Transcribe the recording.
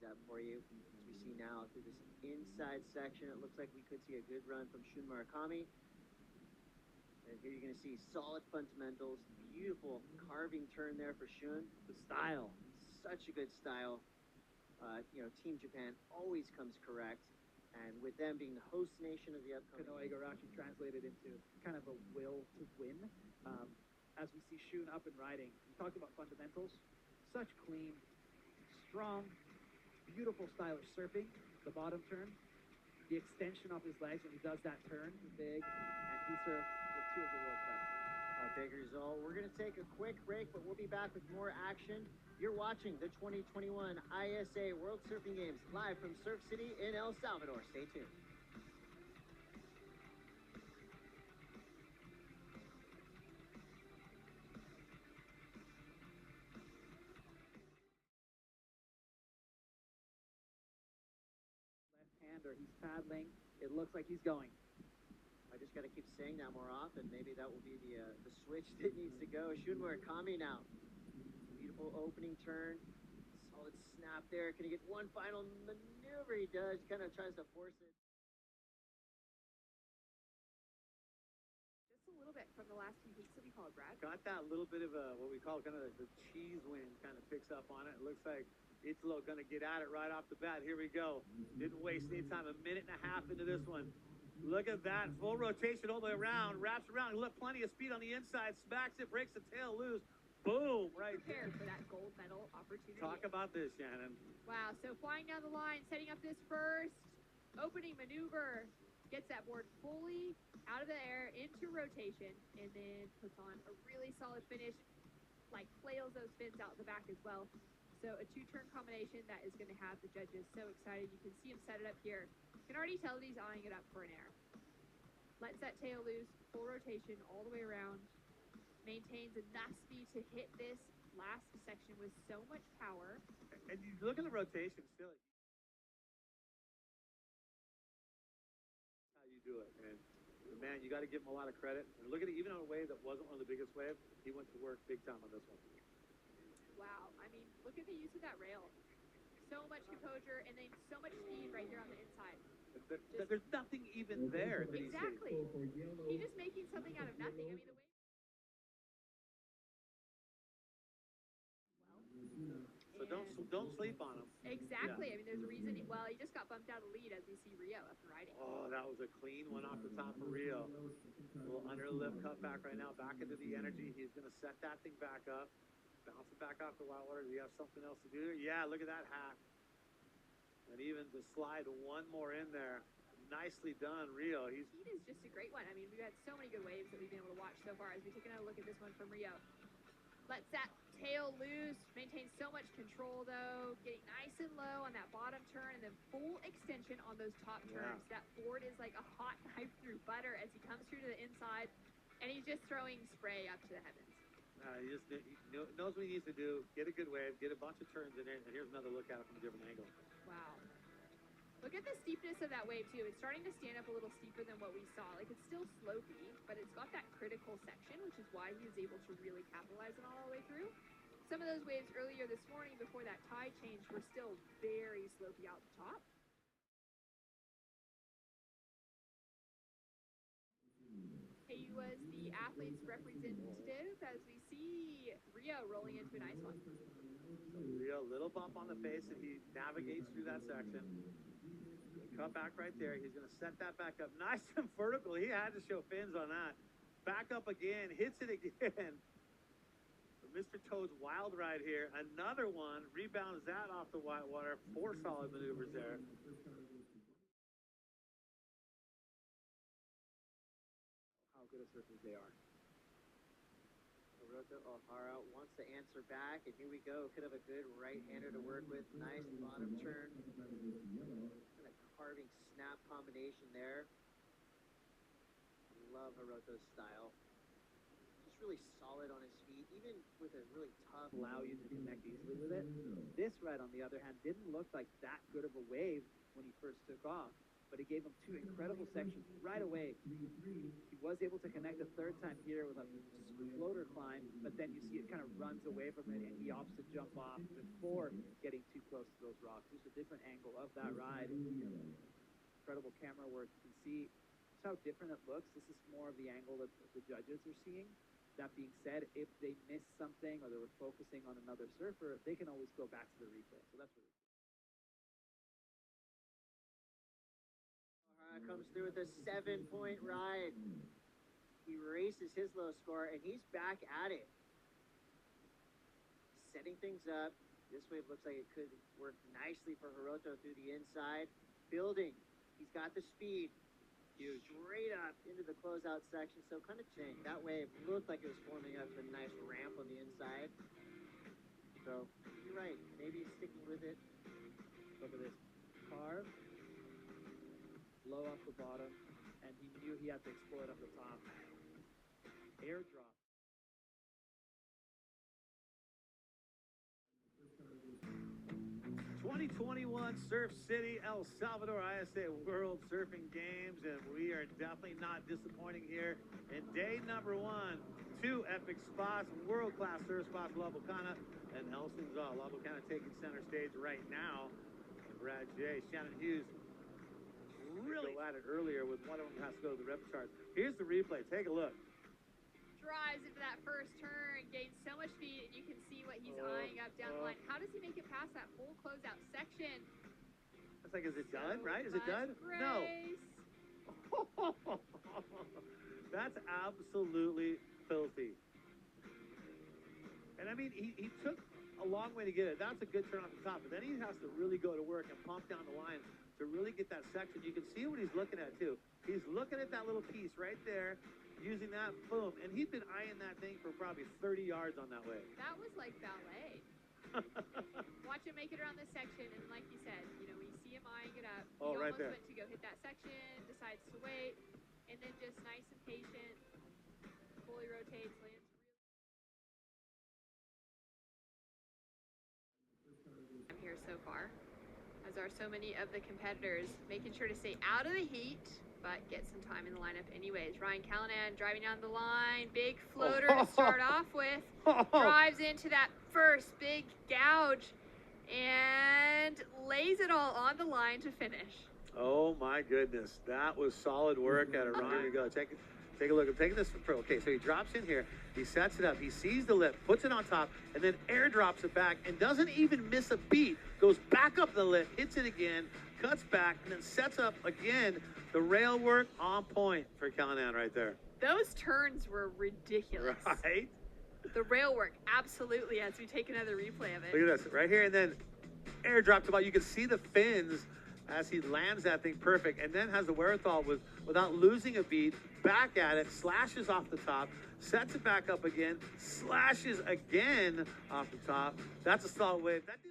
step for you. As we see now through this inside section, it looks like we could see a good run from Shun Murakami. And here you're going to see solid fundamentals, beautiful carving turn there for Shun. The style, such a good style. Team Japan always comes correct. And with them being the host nation of the upcoming... Kanoe Igarashi translated into kind of a will to win. As we see Shun up and riding, we talked about fundamentals. Such clean, strong, beautiful stylish surfing. The bottom turn, the extension of his legs when he does that turn is big, and he surfed with two of the world's best. Big result. We're going to take a quick break, but we'll be back with more action. You're watching the 2021 ISA World Surfing Games live from Surf City in El Salvador. Stay tuned. Left-hander, he's paddling. It looks like he's going. I just got to keep saying that more often. Maybe that will be the switch that needs to go. Shun Murakami now. Beautiful opening turn. Solid snap there. Can he get one final maneuver? He does. He kind of tries to force it. Just a little bit from the last few heats that we called, Brad. Got that little bit of what we call kind of the cheese wind kind of picks up on it. It looks like Italo going to get at it right off the bat. Here we go. Didn't waste any time. 1.5 minutes into this one. Look at that. Full rotation all the way around. Wraps around. Look, plenty of speed on the inside. Smacks it. Breaks the tail loose. Boom. Right Prepared there. for that gold medal opportunity. Talk about this, Shannon. Wow. So flying down the line, setting up this first opening maneuver. Gets that board fully out of the air into rotation. And then puts on a really solid finish. Like flails those fins out the back as well. So a two-turn combination that is going to have the judges so excited. You can see him set it up here. You can already tell that he's eyeing it up for an air. Lets that tail loose, full rotation all the way around. Maintains enough speed to hit this last section with so much power. And you look at the rotation still. How you do it, man. Man, you got to give him a lot of credit. And look at it, even on a wave that wasn't one of the biggest waves, he went to work big time on this one. Wow. I mean, look at the use of that rail. So much composure and then so much speed right here on the inside. There's nothing even there that exactly. He's just making something out of nothing. I mean, the way. So don't sleep on him. Exactly. Yeah. I mean, there's a reason. He just got bumped out of the lead as we see Rio up and riding. Oh, that was a clean one off the top of Rio. A little under lip cut back right now. Back into the energy. He's going to set that thing back up. Bounce it back off the wild water. Do you have something else to do there? Yeah, look at that hack. And even to slide one more in there. Nicely done, Rio. Heat is just a great one. I mean, we've had so many good waves that we've been able to watch so far as we take another look at this one from Rio. Lets that tail loose, maintains so much control though, getting nice and low on that bottom turn and then full extension on those top turns. Yeah. That board is like a hot knife through butter as he comes through to the inside and he's just throwing spray up to the heavens. He knows what he needs to do. Get a good wave, get a bunch of turns in there, and here's another look at it from a different angle. Wow. Look at the steepness of that wave, too. It's starting to stand up a little steeper than what we saw. Like, it's still slopey, but it's got that critical section, which is why he was able to really capitalize on all the way through. Some of those waves earlier this morning before that tide change were still very slopey out the top. He was the athlete's representative as we see Rio rolling into a nice one. So Rio, little bump on the face, and he navigates through that section. Cut back right there. He's going to set that back up. Nice and vertical. He had to show fins on that. Back up again. Hits it again. Mr. Toad's wild ride here. Another one. Rebounds that off the white water. 4 solid maneuvers there. How good of surfers they are. Hiroto Ohhara wants to answer back, and here we go. Could have a good right-hander to work with. Nice bottom turn. And a carving snap combination there. I love Hiroto's style. Just really solid on his feet, even with a really tough. Allow you to connect easily with it. This ride, on the other hand, didn't look like that good of a wave when he first took off. but he gave him two incredible sections right away. He was able to connect a third time here with a floater climb, but then you see it kind of runs away from it, and he opts to jump off before getting too close to those rocks. Just a different angle of that ride. Incredible camera work. You can see just how different it looks. This is more of the angle that the judges are seeing. That being said, if they missed something or they were focusing on another surfer, they can always go back to the replay. So that's really cool. Ohhara comes through with a 7-point ride. He races his low score, and he's back at it. Setting things up. This wave looks like it could work nicely for Hiroto through the inside. Building. He's got the speed. Huge. Straight up into the closeout section, so kind of changed. That wave looked like it was forming up a nice ramp on the inside. So, you're right. Maybe he's sticking with it. Look at this. Carve. Low off the bottom. And he knew he had to exploit up the top. Airdrop. 2021 Surf City, El Salvador, ISA World Surfing Games, and we are definitely not disappointing here in day number 1. 2 epic spots, world-class surf spots, La Bocana and El Sunzal. La Bocana taking center stage right now. Brad J. Shannon Hughes really at it earlier with one of them has to go to the rep charts. Here's the replay. Take a look. Drives into that first turn, gains so much speed, and you can see what he's eyeing up down the line. How does he make it past that full closeout section? It's like, is it done, right? Is it done? Grace. No. That's absolutely filthy. And I mean, he took a long way to get it. That's a good turn off the top, but then he has to really go to work and pump down the line to really get that section. You can see what he's looking at, too. He's looking at that little piece right there, using that, boom, and he'd been eyeing that thing for probably 30 yards on that wave. That was like ballet. Watch him make it around this section, and like you said, you know, when you see him eyeing it up, he right almost there. went to go hit that section, decides to wait, and then just nice and patient, fully rotates, lands. I'm here so far, as are so many of the competitors, making sure to stay out of the heat, but get some time in the lineup anyways. Ryan Callinan driving down the line, big floater to start off with, drives into that first big gouge and lays it all on the line to finish. Oh my goodness, that was solid work at a run. Here you go. Take a look. I'm taking this for pro. Okay, so he drops in here, he sets it up, he sees the lip, puts it on top, and then airdrops it back and doesn't even miss a beat. Goes back up the lip, hits it again, cuts back, and then sets up again. The rail work on point for Callinan right there. Those turns were ridiculous. Right? The rail work, absolutely, as we take another replay of it. Look at this, right here, and then airdrops about. You can see the fins as he lands that thing perfect, and then has the wherewithal without losing a beat, back at it, slashes off the top, sets it back up again, slashes again off the top. That's a solid wave. That